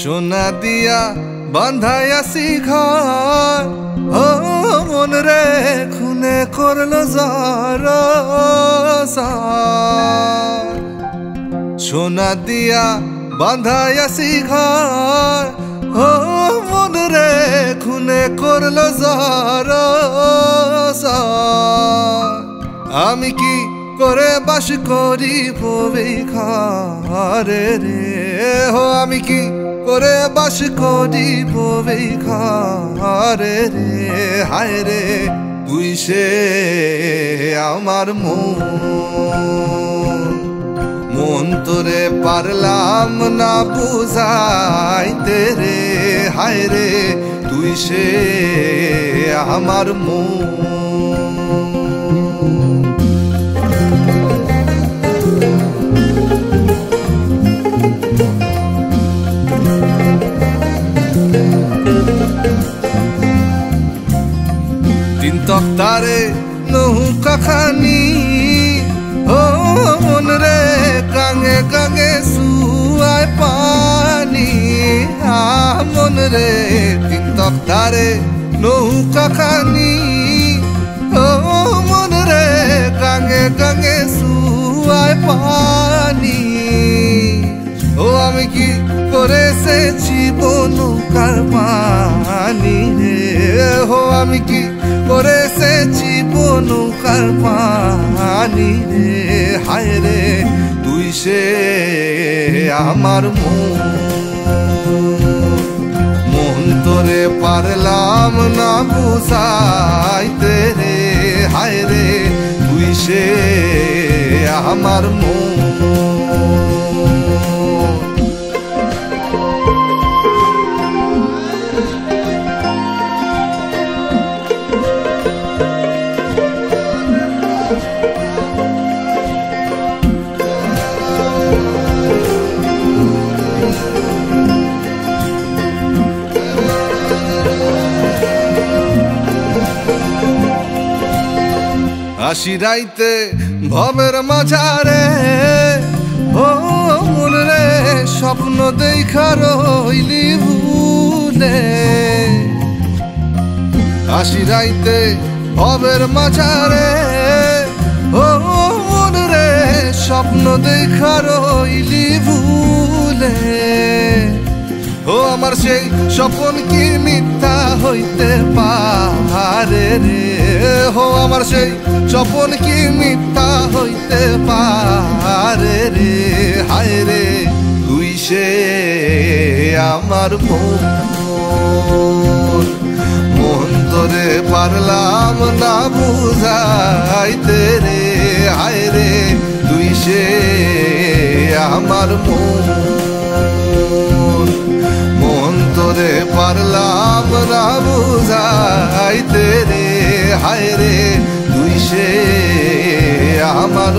সোনা দিয়া বান্ধাইয়াছি ঘর, ও মন রে খুনে করলো যারা। সোনা দিয়া বান্ধাইয়াছি ঘর, ও মন রে খুনে করলো যারা। আমি কি করে বাস করিব এই ঘরে রে, হো আমি কি করে বাস করিব এই ঘরে রে। হায় রে তুই সে আমার মন তোরে পারলাম না বুঝাইতে রে। হায় রে তুই সে আমার তিন তক্তারে নৌকা খানি, ও মন রে গাঙে গাঙে সুয়ায় পানি। মন রে তিন তক্তারে নৌকা খানি, ও মন রে গাঙে গাঙে সুয়ায় পানি। ও আমি কি করে এসেছি নৌকার পানি রে, হো আমি কি করে এসেছি নৌকার পানি রে। হায় রে তুই সে আমার মন তোরে পারলাম না বুঝাইতে রে। হায় রে তুই সে আমার আশি রাইতে ভবের মাঝারে, ও মন রে স্বপ্ন দেখা রইলি ভুলে। আশি রাইতে ভবের মাঝারে, ও মন রে স্বপ্ন দেখা রইলি ভুলে। ও আমার সেই স্বপ্ন কি মিথ্যা হইতে পারে রে, হো আমার সেই স্বপ্ন কি মিথ্যা হইতে পারে রে। হায় রে তুই সে আমার মন তোরে পারলাম না বুঝাইতে রে। হায় রে তুই সে আমার মন তোরে পারলাম না বুঝাইতে রে। হায় রে তুই সে আমার